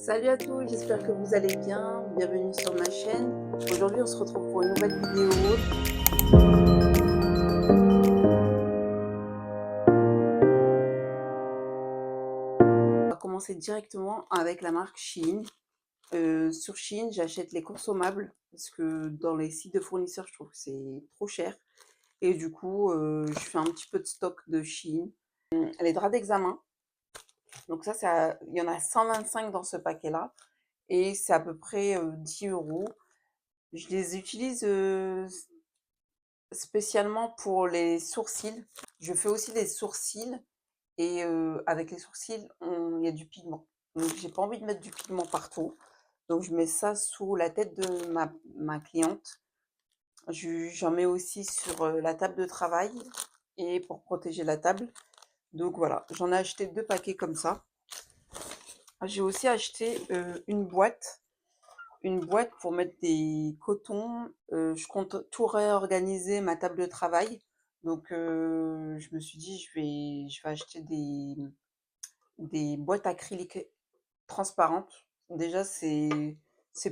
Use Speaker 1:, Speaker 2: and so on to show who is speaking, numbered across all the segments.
Speaker 1: Salut à tous, j'espère que vous allez bien. Bienvenue sur ma chaîne. Aujourd'hui, on se retrouve pour une nouvelle vidéo. On va commencer directement avec la marque Shein. Sur Shein, j'achète les consommables parce que dans les sites de fournisseurs, je trouve que c'est trop cher. Et du coup, je fais un petit peu de stock de Shein. Les draps d'examen. Donc ça, il y en a 125 dans ce paquet-là. Et c'est à peu près 10 euros. Je les utilise spécialement pour les sourcils. Je fais aussi des sourcils et avec les sourcils, il y a du pigment. Donc j'ai pas envie de mettre du pigment partout. Donc je mets ça sous la tête de ma cliente. J'en mets aussi sur la table de travail et pour protéger la table. Donc voilà, j'en ai acheté 2 paquets comme ça. J'ai aussi acheté une boîte pour mettre des cotons. Je compte tout réorganiser ma table de travail. Donc, je me suis dit, je vais acheter des boîtes acryliques transparentes. Déjà, c'est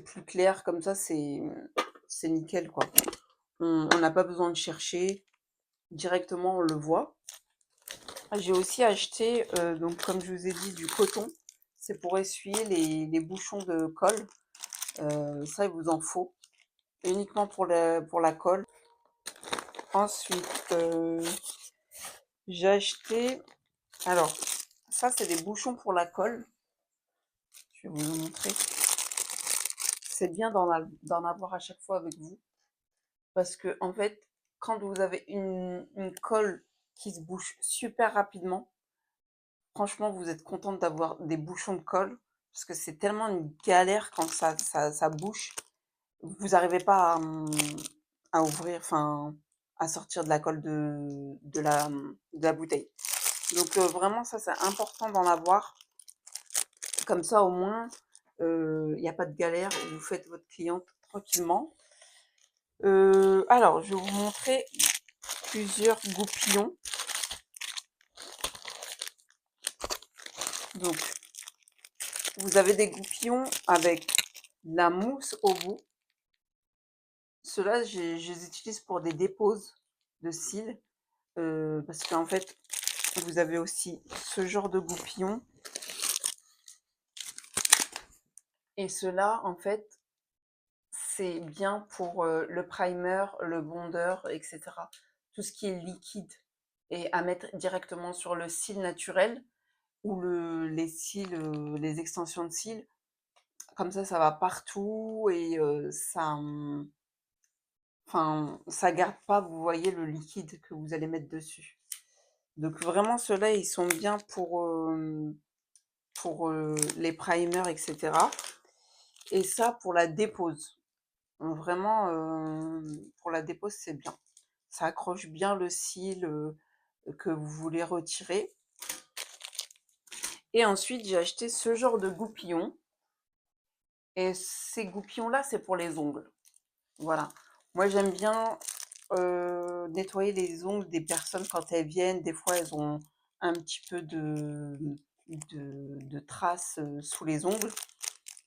Speaker 1: plus clair, comme ça, c'est nickel, quoi. On n'a pas besoin de chercher, directement, on le voit. J'ai aussi acheté, donc, comme je vous ai dit, du coton. C'est pour essuyer les bouchons de colle. Ça, il vous en faut. Uniquement pour la colle. Ensuite, j'ai acheté, alors ça c'est des bouchons pour la colle, je vais vous montrer. C'est bien d'en avoir à chaque fois avec vous, parce que en fait, quand vous avez une colle qui se bouche super rapidement, franchement vous êtes contente d'avoir des bouchons de colle, parce que c'est tellement une galère quand ça bouche, vous n'arrivez pas à ouvrir, enfin à sortir de la colle de la bouteille. Donc vraiment ça c'est important d'en avoir. Comme ça au moins, il n'y a pas de galère, vous faites votre cliente tranquillement. Alors je vais vous montrer plusieurs goupillons. Donc vous avez des goupillons avec la mousse au bout. Ceux-là, je les utilise pour des déposes de cils. Parce qu'en fait, vous avez aussi ce genre de goupillons. Et ceux-là, en fait, c'est bien pour le primer, le bondeur, etc. Tout ce qui est liquide et à mettre directement sur le cil naturel ou les cils, les extensions de cils. Comme ça va partout et ça garde pas, vous voyez, le liquide que vous allez mettre dessus. Donc vraiment, ceux-là, ils sont bien pour les primers, etc. Et ça, pour la dépose. Vraiment, pour la dépose, c'est bien. Ça accroche bien le cil que vous voulez retirer. Et ensuite, j'ai acheté ce genre de goupillons. Et ces goupillons-là, c'est pour les ongles. Voilà. Moi, j'aime bien nettoyer les ongles des personnes quand elles viennent. Des fois, elles ont un petit peu de traces sous les ongles.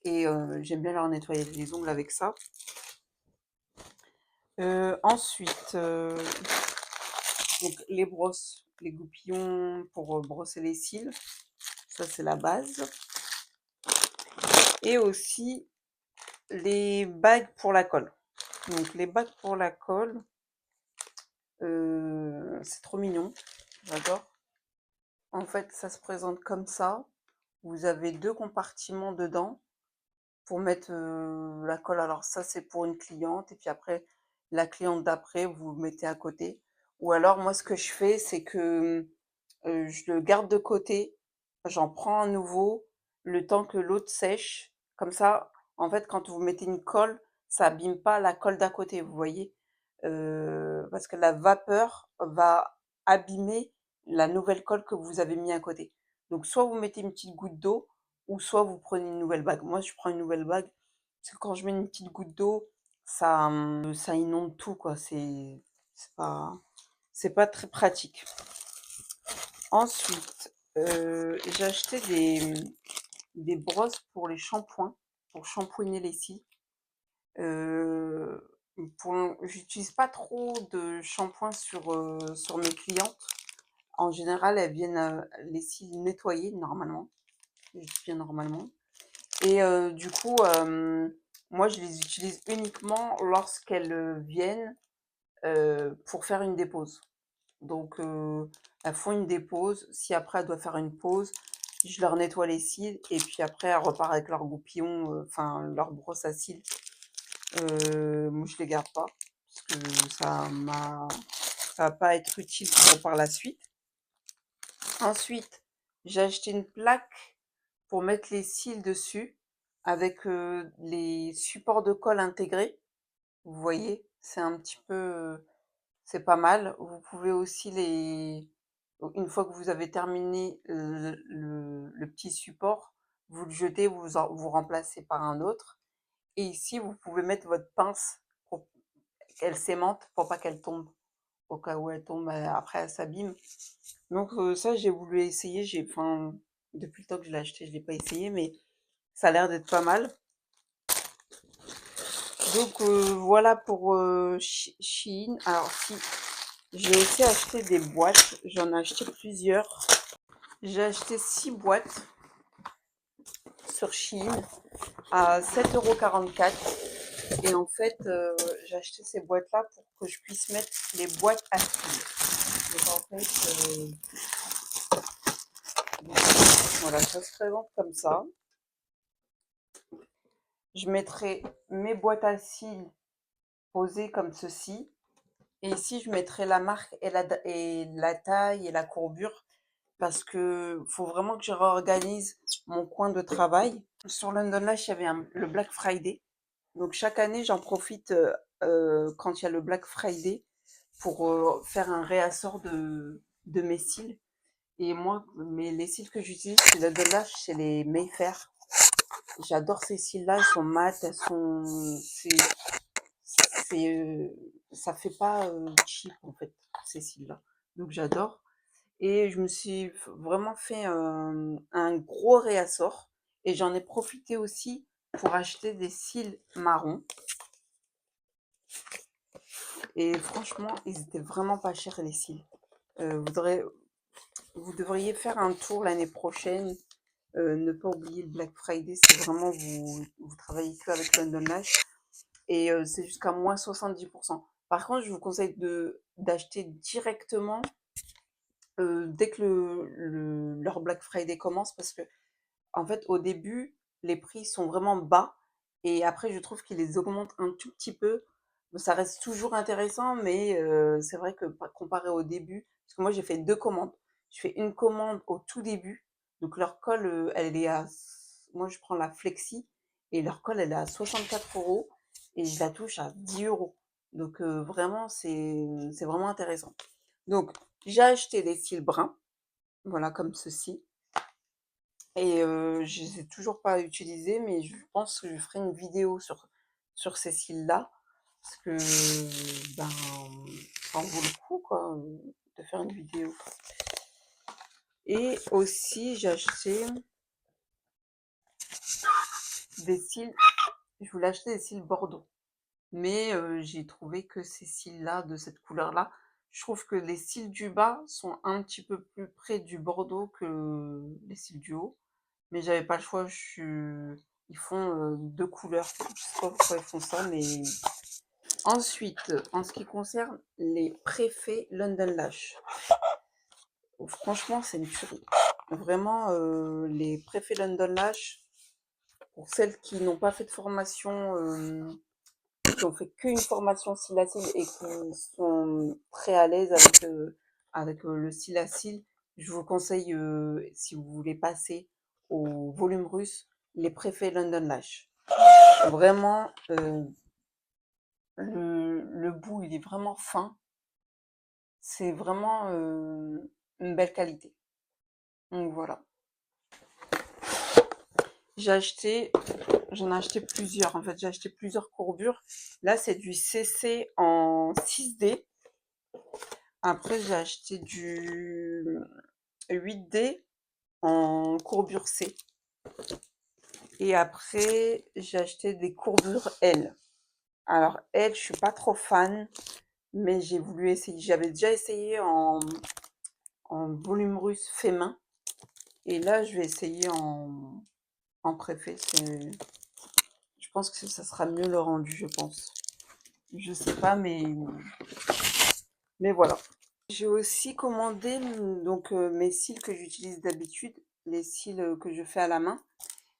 Speaker 1: Et j'aime bien leur nettoyer les ongles avec ça. Ensuite, donc les brosses, les goupillons pour brosser les cils. Ça, c'est la base. Et aussi les bagues pour la colle. Donc les bagues pour la colle, c'est trop mignon. J'adore. En fait, ça se présente comme ça. Vous avez 2 compartiments dedans pour mettre la colle. Alors ça, c'est pour une cliente. Et puis après, la cliente d'après, vous le mettez à côté. Ou alors, moi, ce que je fais, c'est que je le garde de côté. J'en prends un nouveau le temps que l'autre sèche. Comme ça, en fait, quand vous mettez une colle, ça abîme pas la colle d'à côté, vous voyez. Parce que la vapeur va abîmer la nouvelle colle que vous avez mis à côté. Donc soit vous mettez une petite goutte d'eau, ou soit vous prenez une nouvelle bague. Moi, je prends une nouvelle bague, parce que quand je mets une petite goutte d'eau, ça inonde tout, quoi. C'est pas, c'est pas très pratique. Ensuite, j'ai acheté des brosses pour les shampoings, pour shampouiner les cils. J'utilise pas trop de shampoing sur mes clientes. En général, elles viennent les cils nettoyés normalement, bien normalement. Et du coup, moi, je les utilise uniquement lorsqu'elles viennent pour faire une dépose. Donc, elles font une dépose. Si après, elles doivent faire une pause, je leur nettoie les cils. Et puis après, elles repartent avec leur goupillon, enfin, leur brosse à cils. Moi, je les garde pas. Parce que ça va pas être utile par la suite. Ensuite, j'ai acheté une plaque pour mettre les cils dessus avec les supports de colle intégrés. Vous voyez, c'est un petit peu, c'est pas mal. Vous pouvez aussi une fois que vous avez terminé le petit support, vous le jetez, vous remplacez par un autre. Et ici, vous pouvez mettre votre pince pour qu'elle s'aimante, pour pas qu'elle tombe. Au cas où elle tombe, après elle s'abîme. Donc ça, j'ai voulu essayer. Enfin, depuis le temps que je l'ai acheté, je l'ai pas essayé, mais ça a l'air d'être pas mal. Donc voilà pour Shein. Alors si j'ai aussi acheté des boîtes, j'en ai acheté plusieurs. J'ai acheté 6 boîtes sur Shein à 7,44 €. Et en fait, j'ai acheté ces boîtes-là pour que je puisse mettre les boîtes à cils. Donc en fait, voilà, ça se présente comme ça. Je mettrai mes boîtes à cils posées comme ceci. Et ici, je mettrai la marque et la taille et la courbure parce que faut vraiment que je réorganise mon coin de travail. Sur London Lash, il y avait le Black Friday. Donc chaque année, j'en profite quand il y a le Black Friday pour faire un réassort de mes cils. Et moi, les cils que j'utilise chez London Lash, c'est les Mayfair. J'adore ces cils-là, elles sont mates, ça fait pas cheap en fait, ces cils-là. Donc j'adore. Et je me suis vraiment fait un gros réassort. Et j'en ai profité aussi pour acheter des cils marrons. Et franchement, ils étaient vraiment pas chers les cils. Vous devriez faire un tour l'année prochaine. Ne pas oublier le Black Friday, c'est vraiment vous travaillez que avec London Lash. Et c'est jusqu'à moins 70%. Par contre, je vous conseille d'acheter directement dès que leur Black Friday commence parce que en fait, au début, les prix sont vraiment bas et après, je trouve qu'ils les augmentent un tout petit peu. Bon, ça reste toujours intéressant, mais c'est vrai que comparé au début, parce que moi, j'ai fait 2 commandes. Je fais une commande au tout début, donc leur colle, elle est moi, je prends la Flexi et leur colle, elle est à 64 € et je la touche à 10 €. Donc vraiment, c'est vraiment intéressant. Donc, j'ai acheté des cils bruns, voilà, comme ceci. Et je les ai toujours pas utilisés, mais je pense que je ferai une vidéo sur ces cils-là. Parce que, ben, ça en vaut le coup, quoi, de faire une vidéo. Et aussi, j'ai acheté des cils, je voulais acheter des cils Bordeaux. Mais j'ai trouvé que ces cils-là, de cette couleur-là, je trouve que les cils du bas sont un petit peu plus près du Bordeaux que les cils du haut. Mais j'avais pas le choix, ils font 2 couleurs. Je sais pas pourquoi ils font ça, mais ensuite, en ce qui concerne les préfets London Lash, franchement, c'est une tuerie. Vraiment, les préfets London Lash, pour celles qui n'ont pas fait de formation, qui ont fait qu'une formation cils à cils et qui sont très à l'aise avec le cils à cils, je vous conseille, si vous voulez passer au volume russe, les préfets London Lash. Vraiment, le bout, il est vraiment fin. C'est vraiment une belle qualité. Donc voilà. J'en ai acheté plusieurs. En fait, j'ai acheté plusieurs courbures. Là, c'est du CC en 6D. Après, j'ai acheté du 8D en courbure C. Et après, j'ai acheté des courbures L. Alors L, je suis pas trop fan, mais j'ai voulu essayer. J'avais déjà essayé en volume russe fait main. Et là, je vais essayer en préfet. Je pense que ça sera mieux le rendu, je pense. Je sais pas, mais voilà. J'ai aussi commandé donc mes cils que j'utilise d'habitude, les cils que je fais à la main.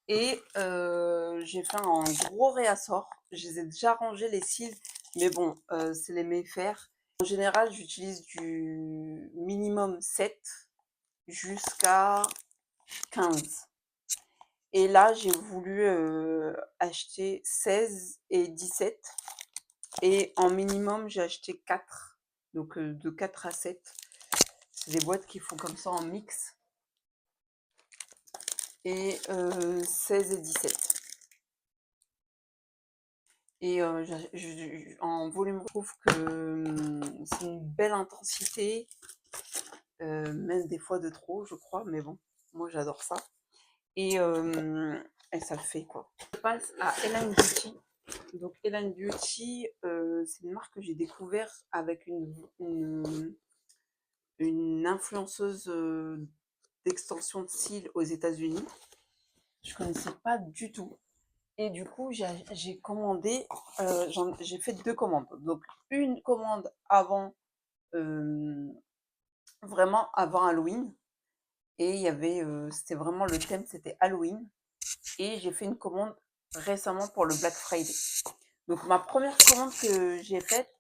Speaker 1: Et j'ai fait un gros réassort. Je les ai déjà rangés les cils, mais bon, c'est les méfaire. En général, j'utilise du minimum 7 jusqu'à 15. Et là, j'ai voulu acheter 16 et 17. Et en minimum, j'ai acheté 4. Donc de 4 à 7. C'est des boîtes qui font comme ça en mix. Et 16 et 17. Et en volume, je trouve que c'est une belle intensité, même des fois de trop, je crois, mais bon, moi j'adore ça. Et, ça le fait quoi. Je passe à Ellen Beauty. Donc Ellen Beauty, c'est une marque que j'ai découvert avec une influenceuse d'extension de cils aux États-Unis. Je connaissais pas du tout. Et du coup, j'ai commandé, j'ai fait 2 commandes. Donc une commande avant, vraiment avant Halloween. Et il y avait, c'était vraiment le thème, c'était Halloween. Et j'ai fait une commande récemment pour le Black Friday. Donc ma première commande que j'ai faite,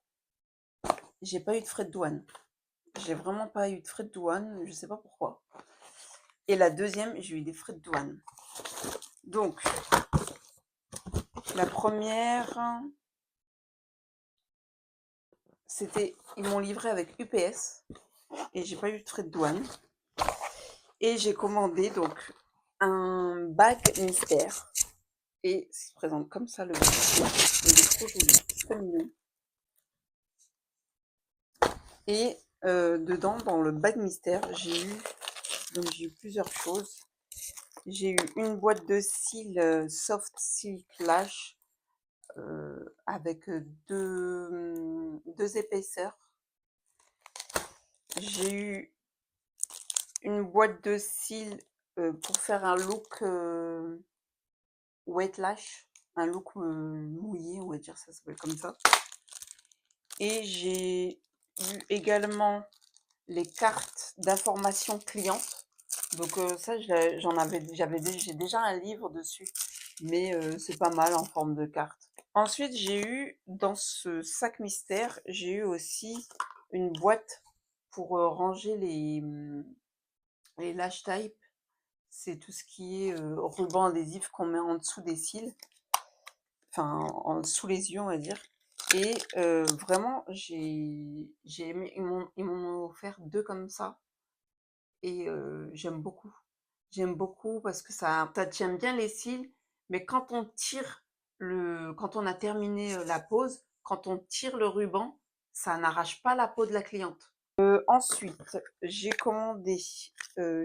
Speaker 1: j'ai pas eu de frais de douane. J'ai vraiment pas eu de frais de douane, je sais pas pourquoi. Et la deuxième, j'ai eu des frais de douane. Donc, la première, c'était, ils m'ont livré avec UPS et j'ai pas eu de frais de douane. Et j'ai commandé donc un bac mystère. Et il se présente comme ça le bac. Il est trop joli, c'est trop mignon. Et dedans, dans le bac mystère, j'ai eu plusieurs choses. J'ai eu une boîte de cils Soft Silk Lash avec deux épaisseurs. J'ai eu une boîte de cils pour faire un look wet lash, un look mouillé, on va dire, ça s'appelle comme ça. Et j'ai eu également les cartes d'information client. Donc ça, j'ai déjà un livre dessus, mais c'est pas mal en forme de carte. Ensuite, j'ai eu dans ce sac mystère, j'ai eu aussi une boîte pour ranger les lash type. C'est tout ce qui est ruban adhésif qu'on met en dessous des cils, enfin sous les yeux, on va dire. Et vraiment, j'ai aimé, ils m'ont offert 2 comme ça. Et j'aime beaucoup. J'aime beaucoup parce que ça tient bien les cils, mais quand on tire quand on a terminé la pose, quand on tire le ruban, ça n'arrache pas la peau de la cliente. Ensuite, j'ai commandé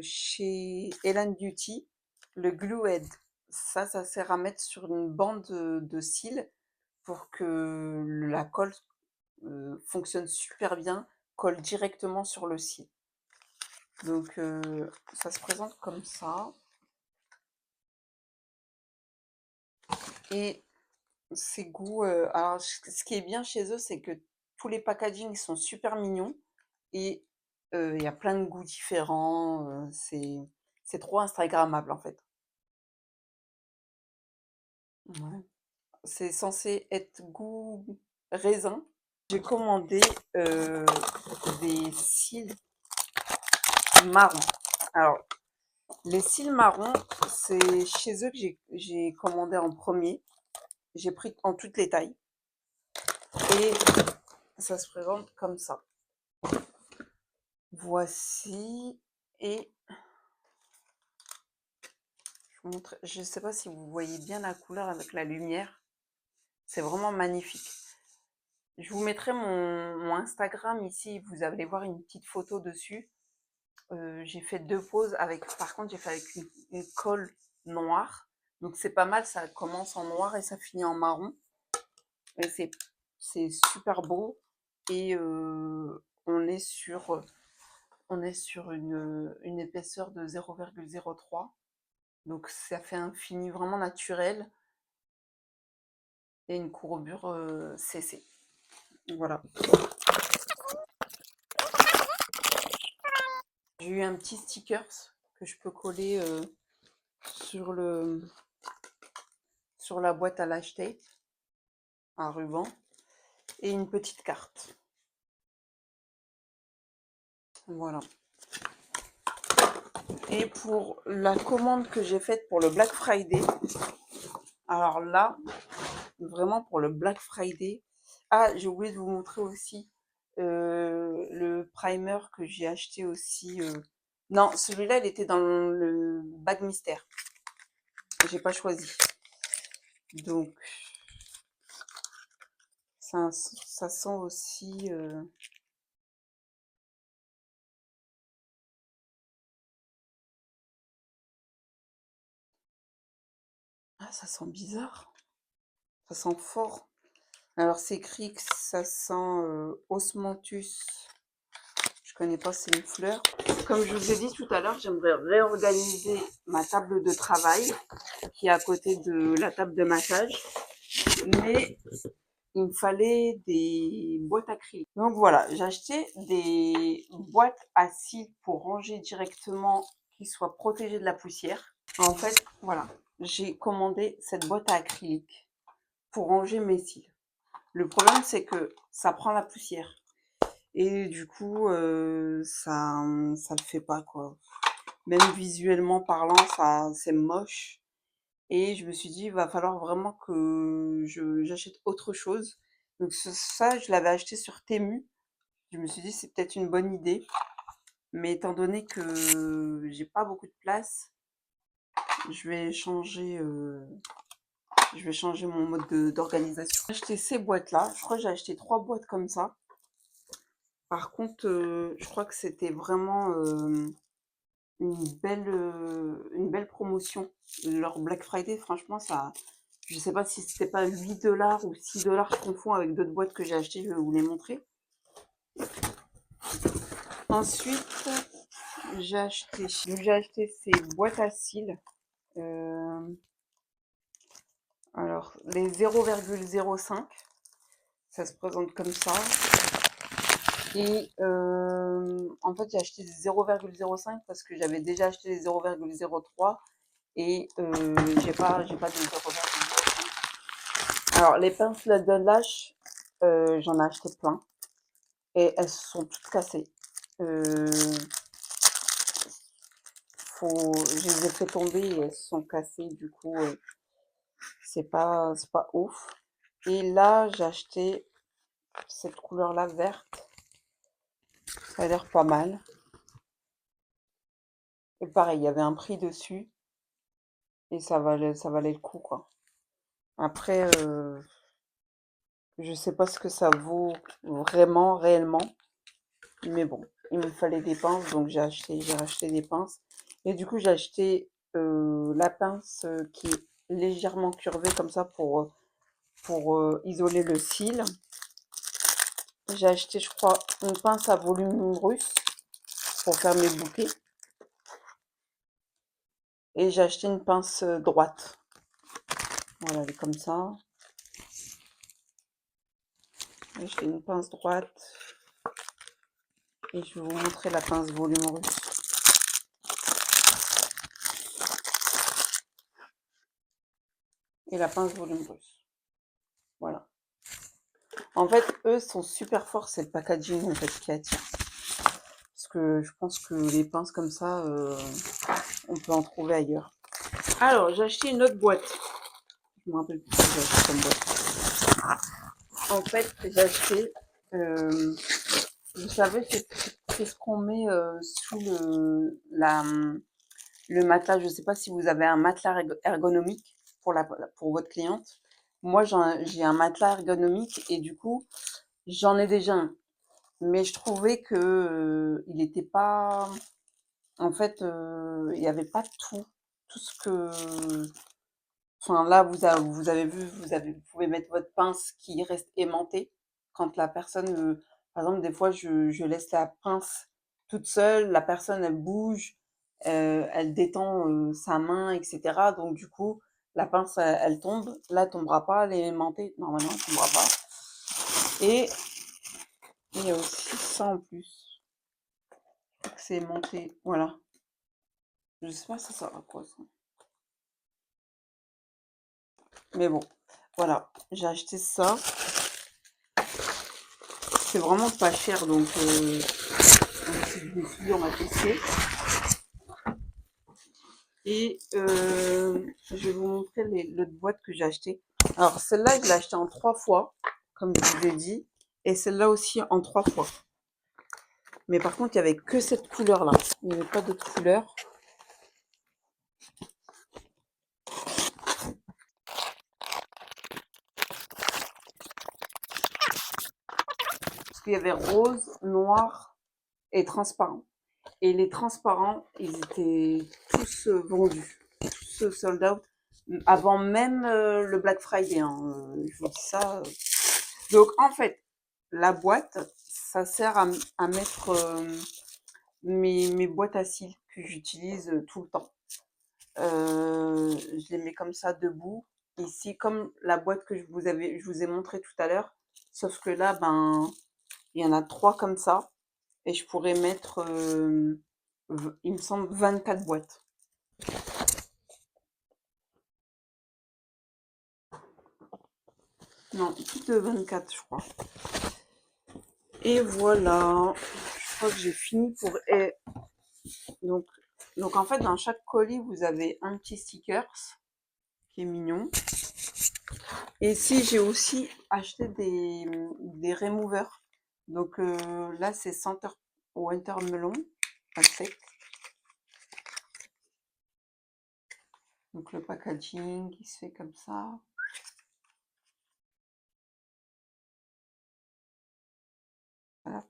Speaker 1: chez Ellen Beauty le Glue Head. Ça sert à mettre sur une bande de cils pour que la colle fonctionne super bien, colle directement sur le cil. Donc ça se présente comme ça. Et ces goûts, alors ce qui est bien chez eux, c'est que tous les packagings sont super mignons et il y a plein de goûts différents. C'est trop instagrammable en fait. Ouais. C'est censé être goût raisin. J'ai commandé des cils marrons. Alors, les cils marrons, c'est chez eux que j'ai commandé en premier. J'ai pris en toutes les tailles. Et ça se présente comme ça. Voici. Et je ne sais pas si vous voyez bien la couleur avec la lumière. C'est vraiment magnifique. Je vous mettrai mon Instagram ici. Vous allez voir une petite photo dessus. J'ai fait 2 poses avec, par contre, j'ai fait avec une colle noir. Donc c'est pas mal, ça commence en noir et ça finit en marron. Et c'est super beau. Et on est sur une épaisseur de 0,03. Donc ça fait un fini vraiment naturel et une courbure CC. Voilà. J'ai eu un petit stickers que je peux coller sur la boîte à lâche tape, un ruban et une petite carte. Voilà. Et pour la commande que j'ai faite pour le Black Friday, alors là, vraiment pour le Black Friday, ah, j'ai oublié de vous montrer aussi le primer que j'ai acheté aussi. Non, celui-là, il était dans le bag mystère. J'ai pas choisi. Donc, ça sent aussi... Ah, ça sent bizarre. Ça sent fort. Alors, c'est écrit que ça sent Osmanthus. Je connais pas, c'est une fleur. Comme je vous ai dit tout à l'heure, j'aimerais réorganiser ma table de travail qui est à côté de la table de massage. Mais il me fallait des boîtes acryliques. Donc voilà, j'ai acheté des boîtes à cils pour ranger directement, qui soient protégées de la poussière. En fait, voilà, j'ai commandé cette boîte à acrylique pour ranger mes cils. Le problème, c'est que ça prend la poussière. Et du coup, ça le fait pas, quoi. Même visuellement parlant, ça c'est moche. Et je me suis dit, il va falloir vraiment que j'achète autre chose. Donc ça, je l'avais acheté sur Temu. Je me suis dit, c'est peut-être une bonne idée. Mais étant donné que j'ai pas beaucoup de place, je vais changer, mon mode d'organisation. J'ai acheté ces boîtes-là. Je crois que j'ai acheté 3 boîtes comme ça. Par contre, je crois que c'était vraiment une belle promotion. Leur Black Friday, franchement, ça, je sais pas si c'était pas 8 $ ou 6 $, je confonds avec d'autres boîtes que j'ai achetées, je vais vous les montrer. Ensuite, j'ai acheté ces boîtes à cils. Alors, les 0,05, ça se présente comme ça. Et en fait, j'ai acheté des 0,05 parce que j'avais déjà acheté les 0,03 et j'ai pas de 0,05. Alors, les pinces de lâche, j'en ai acheté plein et elles sont toutes cassées. Je les ai fait tomber et elles sont cassées, du coup, c'est pas ouf. Et là, j'ai acheté cette couleur-là verte. Ça a l'air pas mal. Et pareil, il y avait un prix dessus et ça valait le coup, quoi. Après, je sais pas ce que ça vaut vraiment, réellement. Mais bon, il me fallait des pinces, donc j'ai racheté des pinces. Et du coup, j'ai acheté la pince qui est légèrement curvée comme ça pour isoler le cil. J'ai acheté, je crois, une pince à volume russe pour faire mes bouquets. Et j'ai acheté une pince droite. Voilà, elle est comme ça. J'ai acheté une pince droite. Et je vais vous montrer la pince volume russe. Et la pince volume russe. Voilà. En fait, eux sont super forts, c'est le packaging en fait qui attire. Parce que je pense que les pinces comme ça, on peut en trouver ailleurs. Alors, j'ai acheté une autre boîte. Je me rappelle plus ce que j'ai acheté comme boîte. En fait, j'ai acheté, vous savez, c'est ce qu'on met sous le matelas. Je ne sais pas si vous avez un matelas ergonomique pour votre cliente. Moi, j'ai un matelas ergonomique et du coup, j'en ai déjà un. Mais je trouvais que il n'était pas... En fait, il n'y avait pas tout. tout ce que... Enfin, là, vous avez vu, vous pouvez mettre votre pince qui reste aimantée. Quand la personne, par exemple, des fois, je laisse la pince toute seule, la personne, elle bouge, elle détend sa main, etc. Donc, du coup, la pince, elle tombe. Là, elle tombera pas, elle est aimantée. Normalement, elle tombera pas. Et il y a aussi ça en plus. C'est aimanté. Voilà. Je sais pas si ça sert à quoi, ça. Mais bon, voilà. J'ai acheté ça. C'est vraiment pas cher, donc on va tester. Et je vais vous montrer l'autre boîte que j'ai achetée. Alors celle-là, je l'ai achetée en 3 fois, comme je vous ai dit. Et celle-là aussi en 3 fois. Mais par contre, il n'y avait que cette couleur-là. Il n'y avait pas d'autre couleur. Parce qu'il y avait rose, noir et transparent. Et les transparents, ils étaient tous vendus, tous sold out, avant même le Black Friday. Hein, je vous dis ça. Donc en fait, la boîte, ça sert à mettre mes boîtes à cils que j'utilise tout le temps. Je les mets comme ça debout. Ici, comme la boîte que je vous ai montré tout à l'heure, sauf que là, ben, il y en a 3 comme ça. Et je pourrais mettre, il me semble, 24 boîtes. Non, plus de 24, je crois. Et voilà. Je crois que j'ai fini pour... Donc, en fait, dans chaque colis, vous avez un petit sticker qui est mignon. Et ici, j'ai aussi acheté des removers. Donc là, c'est Center Watermelon, pas sec. Donc le packaging, il se fait comme ça. Voilà.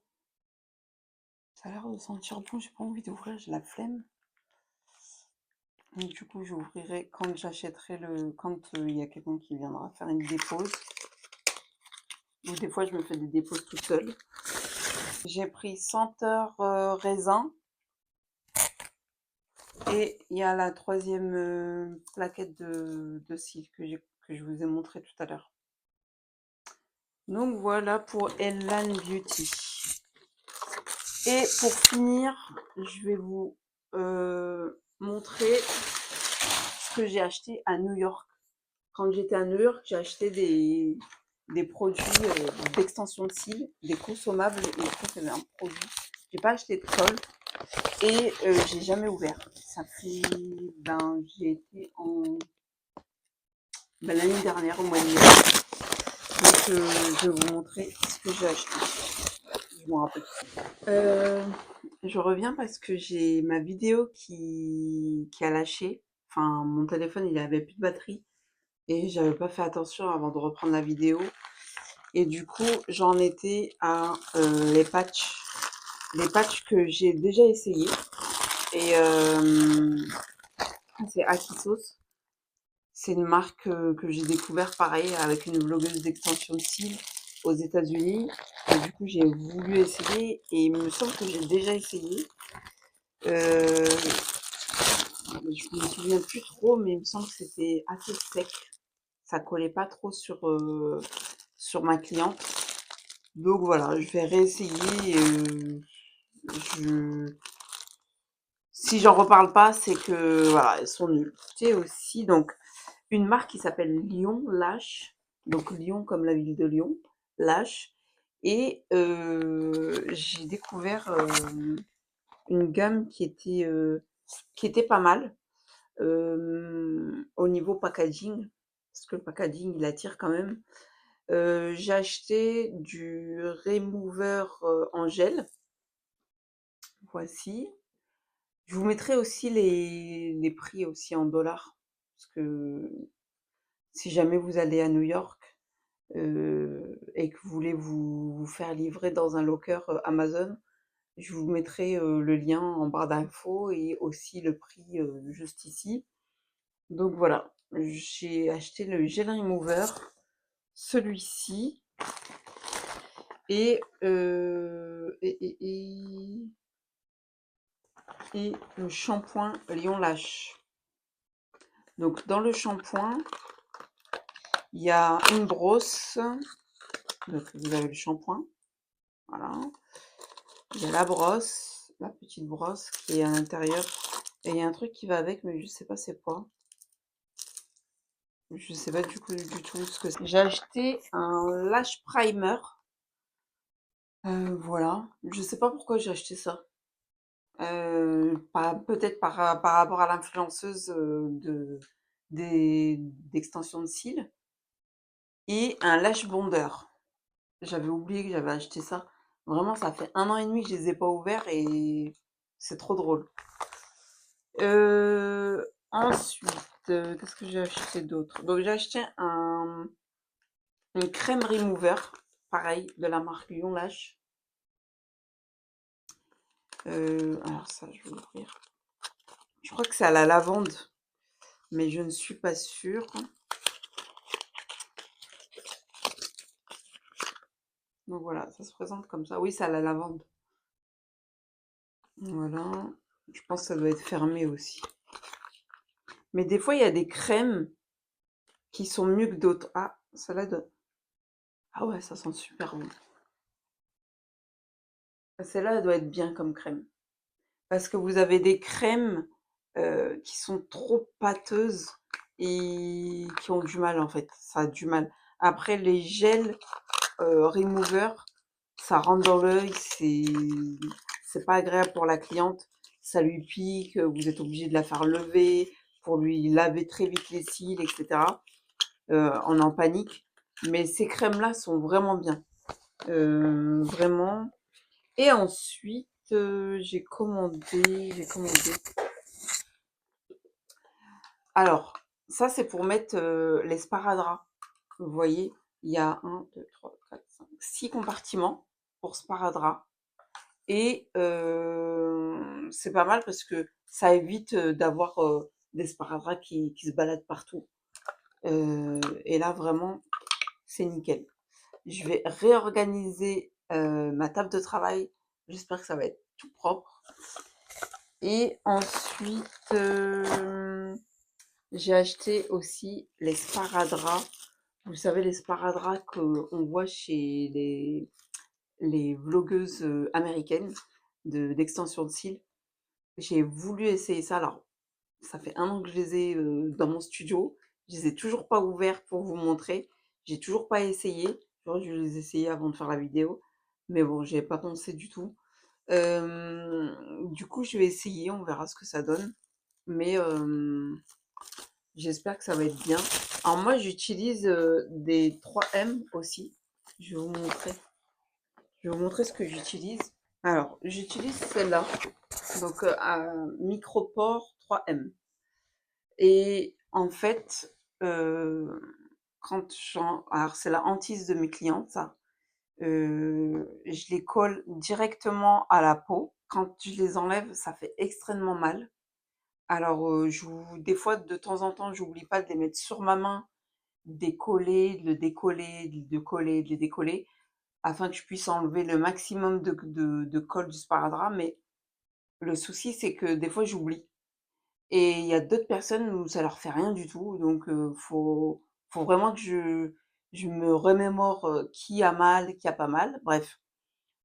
Speaker 1: Ça a l'air de sentir bon, j'ai pas envie d'ouvrir, j'ai la flemme. Donc, du coup, j'ouvrirai quand j'achèterai quand il y a quelqu'un qui viendra faire une dépose. Ou des fois, je me fais des déposes toute seule. J'ai pris senteur raisin. Et il y a la 3e plaquette de cils que je vous ai montré tout à l'heure. Donc voilà pour Ellan Beauty. Et pour finir, je vais vous montrer ce que j'ai acheté à New York. Quand j'étais à New York, j'ai acheté des produits d'extension de cils, des consommables, et ça c'est un produit. J'ai pas acheté de colle et j'ai jamais ouvert. Ça fait, j'ai été l'année dernière au mois de mai. Donc je vais vous montrer ce que j'ai acheté. Je m'en rappelle. Je reviens parce que j'ai ma vidéo qui a lâché. Enfin, mon téléphone il avait plus de batterie et j'avais pas fait attention avant de reprendre la vidéo. Et du coup, j'en étais à les patchs. Les patchs que j'ai déjà essayé. Et c'est Akisos. C'est une marque que j'ai découvert pareil avec une blogueuse d'extension de cils aux États-Unis. Et du coup, j'ai voulu essayer et il me semble que j'ai déjà essayé. Je me souviens plus trop, mais il me semble que c'était assez sec. Ça collait pas trop sur ma cliente. Donc voilà, je vais réessayer. Je... Si j'en reparle pas, c'est que voilà, elles sont nulles. J'ai aussi donc une marque qui s'appelle Lyon Lash. Donc Lyon comme la ville de Lyon, Lash. Et j'ai découvert une gamme qui était pas mal au niveau packaging, parce que le packaging il attire quand même. J'ai acheté du remover en gel. Voici. Je vous mettrai aussi les prix aussi en dollars, parce que si jamais vous allez à New York et que vous voulez vous faire livrer dans un locker Amazon, je vous mettrai le lien en barre d'infos et aussi le prix juste ici. Donc voilà, j'ai acheté le gel remover, celui-ci, et, et le shampoing Lion Lash. Donc dans le shampoing, il y a une brosse. Donc vous avez le shampoing, voilà. Il y a la brosse, la petite brosse qui est à l'intérieur. Et il y a un truc qui va avec, mais je sais pas c'est quoi. Je sais pas du tout ce que c'est. J'ai acheté un lash primer. Voilà. Je sais pas pourquoi j'ai acheté ça. Peut-être par rapport à l'influenceuse d'extension de cils. Et un lash bonder. J'avais oublié que j'avais acheté ça. Vraiment, ça fait 1 an et demi que je les ai pas ouverts et c'est trop drôle. Ensuite, qu'est-ce que j'ai acheté d'autre? Donc j'ai acheté une crème remover, pareil, de la marque Lion Lash. Alors ça, je vais l'ouvrir. Je crois que c'est à la lavande, mais je ne suis pas sûre. Donc voilà, ça se présente comme ça. Oui, c'est à la lavande. Voilà. Je pense que ça doit être fermé aussi. Mais des fois, il y a des crèmes qui sont mieux que d'autres. Ah, celle-là doit... Ah ouais, ça sent super bon. Celle-là, elle doit être bien comme crème. Parce que vous avez des crèmes qui sont trop pâteuses et qui ont du mal en fait. Ça a du mal. Après, les gels remover, ça rentre dans l'œil, c'est pas agréable pour la cliente. Ça lui pique, vous êtes obligé de la faire lever pour lui laver très vite les cils, etc. On est en panique. Mais ces crèmes-là sont vraiment bien. Vraiment. Et ensuite, j'ai commandé. Alors, ça, c'est pour mettre les sparadraps. Vous voyez, il y a 1, 2, 3, 4, 5, 6 compartiments pour sparadrap. Et c'est pas mal parce que ça évite d'avoir des sparadraps qui se baladent partout. Et là, vraiment, c'est nickel. Je vais réorganiser ma table de travail. J'espère que ça va être tout propre. Et ensuite, j'ai acheté aussi les sparadraps. Vous savez, les sparadraps qu'on voit chez les vlogueuses américaines d'extension de cils. J'ai voulu essayer ça. Alors, ça fait 1 an que je les ai dans mon studio. Je les ai toujours pas ouverts pour vous montrer. J'ai toujours pas essayé. J'aurais dû les essayer avant de faire la vidéo. Mais bon, j'ai pas pensé du tout. Du coup, je vais essayer. On verra ce que ça donne. Mais j'espère que ça va être bien. Alors moi, j'utilise des 3M aussi. Je vais vous montrer. Je vais vous montrer ce que j'utilise. Alors, j'utilise celle-là. Donc, Micropore 3M. Et en fait, alors c'est la hantise de mes clientes, ça. Je les colle directement à la peau. Quand je les enlève, ça fait extrêmement mal. Alors, des fois, de temps en temps, j'oublie pas de les mettre sur ma main, décoller, de le décoller, de le coller, de le décoller, afin que je puisse enlever le maximum de colle du sparadrap. Mais le souci, c'est que des fois, j'oublie. Et il y a d'autres personnes où ça leur fait rien du tout. Donc, faut vraiment que je me remémore qui a mal, qui a pas mal. Bref,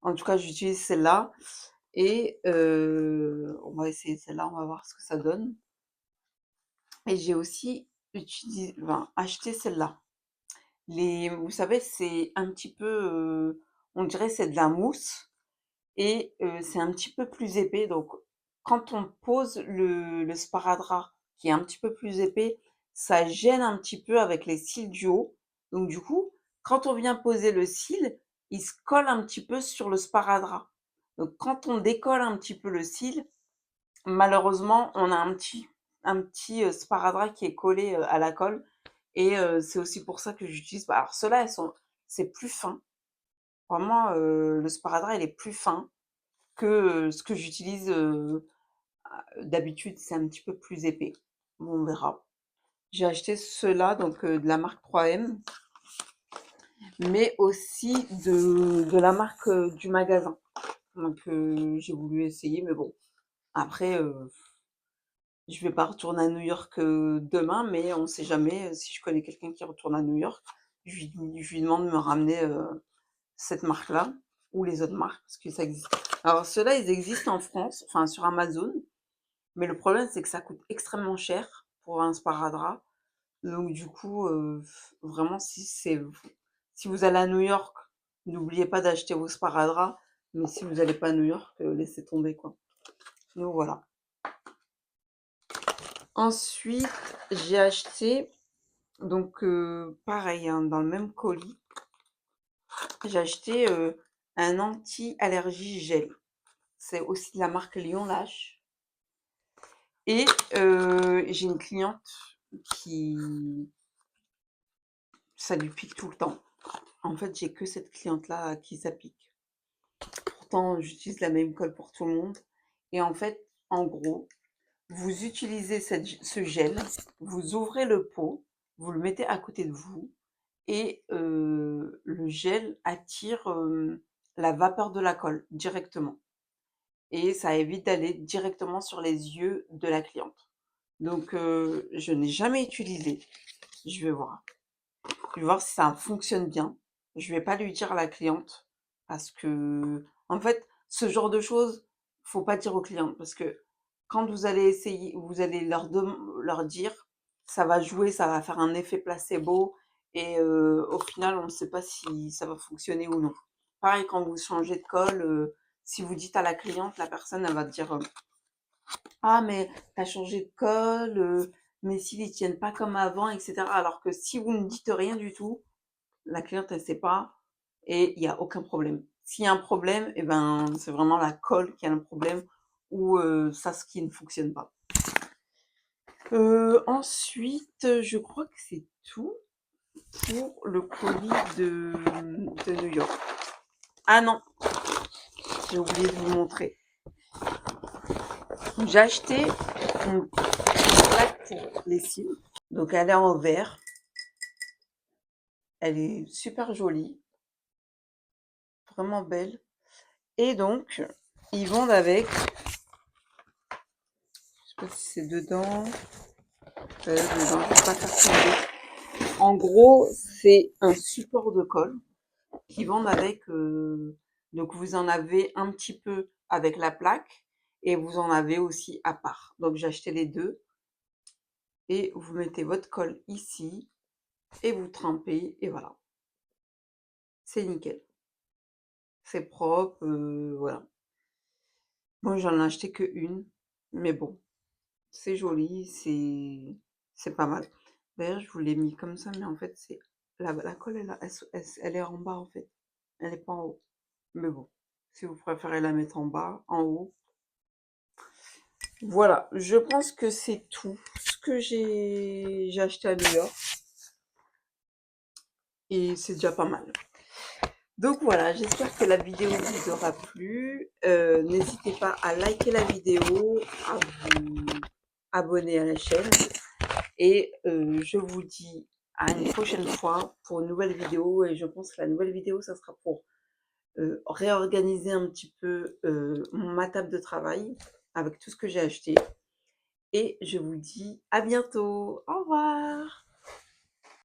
Speaker 1: en tout cas, j'utilise celle-là. Et on va essayer celle-là, on va voir ce que ça donne. Et j'ai aussi acheté celle-là. Vous savez, c'est un petit peu, on dirait c'est de la mousse et c'est un petit peu plus épais. Donc, quand on pose le sparadrap qui est un petit peu plus épais, ça gêne un petit peu avec les cils du haut. Donc, du coup, quand on vient poser le cil, il se colle un petit peu sur le sparadrap. Donc, quand on décolle un petit peu le cil, malheureusement, on a un petit sparadrap qui est collé à la colle. Et c'est aussi pour ça que j'utilise. Alors, ceux-là, c'est plus fin. Vraiment, le sparadrap, il est plus fin que ce que j'utilise d'habitude. C'est un petit peu plus épais. Bon, on verra. J'ai acheté ceux-là, donc de la marque 3M, mais aussi de la marque du magasin. Donc j'ai voulu essayer, mais bon, après, je vais pas retourner à New York demain, mais on sait jamais. Si je connais quelqu'un qui retourne à New York, je lui demande de me ramener cette marque-là ou les autres marques, parce que ça existe. Alors ceux-là, ils existent en France, enfin sur Amazon, mais le problème, c'est que ça coûte extrêmement cher pour un sparadrap. Donc du coup, vraiment, si vous allez à New York, n'oubliez pas d'acheter vos sparadraps, mais si vous n'allez pas à New York, laissez tomber, quoi. Donc voilà. Ensuite, j'ai acheté, donc pareil, hein, dans le même colis, j'ai acheté un anti-allergie gel. C'est aussi de la marque Lion Lâche. Et j'ai une cliente qui, ça lui pique tout le temps. En fait, j'ai que cette cliente-là à qui ça pique. Pourtant, j'utilise la même colle pour tout le monde. Et en fait, en gros, vous utilisez ce gel, vous ouvrez le pot, vous le mettez à côté de vous et le gel attire la vapeur de la colle directement. Et ça évite d'aller directement sur les yeux de la cliente. Donc, je n'ai jamais utilisé. Je vais voir. Je vais voir si ça fonctionne bien. Je vais pas lui dire à la cliente parce que, en fait, ce genre de choses, faut pas dire aux clientes parce que quand vous allez essayer, vous allez leur dire, ça va jouer, ça va faire un effet placebo et au final, on ne sait pas si ça va fonctionner ou non. Pareil, quand vous changez de colle, si vous dites à la cliente, la personne, elle va dire ah, mais t'as changé de colle, mais s'ils ne tiennent pas comme avant, etc. Alors que si vous ne dites rien du tout, la cliente, elle sait pas et il y a aucun problème. S'il y a un problème, et ben, c'est vraiment la colle qui a un problème ou ça, ce qui ne fonctionne pas. Ensuite, je crois que c'est tout pour le colis de New York. Ah non, j'ai oublié de vous montrer. J'ai acheté une plaque pour lessive. Donc elle est en verre. Elle est super jolie, vraiment belle. Et donc, ils vendent avec, je sais pas si c'est dedans, dedans, je vais pas faire tomber. En gros, c'est un support de colle qui vendent avec, donc vous en avez un petit peu avec la plaque et vous en avez aussi à part. Donc j'ai acheté les deux et vous mettez votre colle ici et vous trempez et voilà. C'est nickel. C'est propre, voilà. Moi, j'en ai acheté que une, mais bon, c'est joli, c'est pas mal. D'ailleurs, je vous l'ai mis comme ça, mais en fait, c'est la colle, elle est en bas, en fait. Elle est pas en haut. Mais bon, si vous préférez la mettre en bas, en haut. Voilà, je pense que c'est tout ce que j'ai acheté à New York. Et c'est déjà pas mal. Donc voilà, j'espère que la vidéo vous aura plu. N'hésitez pas à liker la vidéo, à vous abonner à la chaîne. Et je vous dis à une prochaine fois pour une nouvelle vidéo. Et je pense que la nouvelle vidéo, ça sera pour réorganiser un petit peu ma table de travail avec tout ce que j'ai acheté. Et je vous dis à bientôt. Au revoir.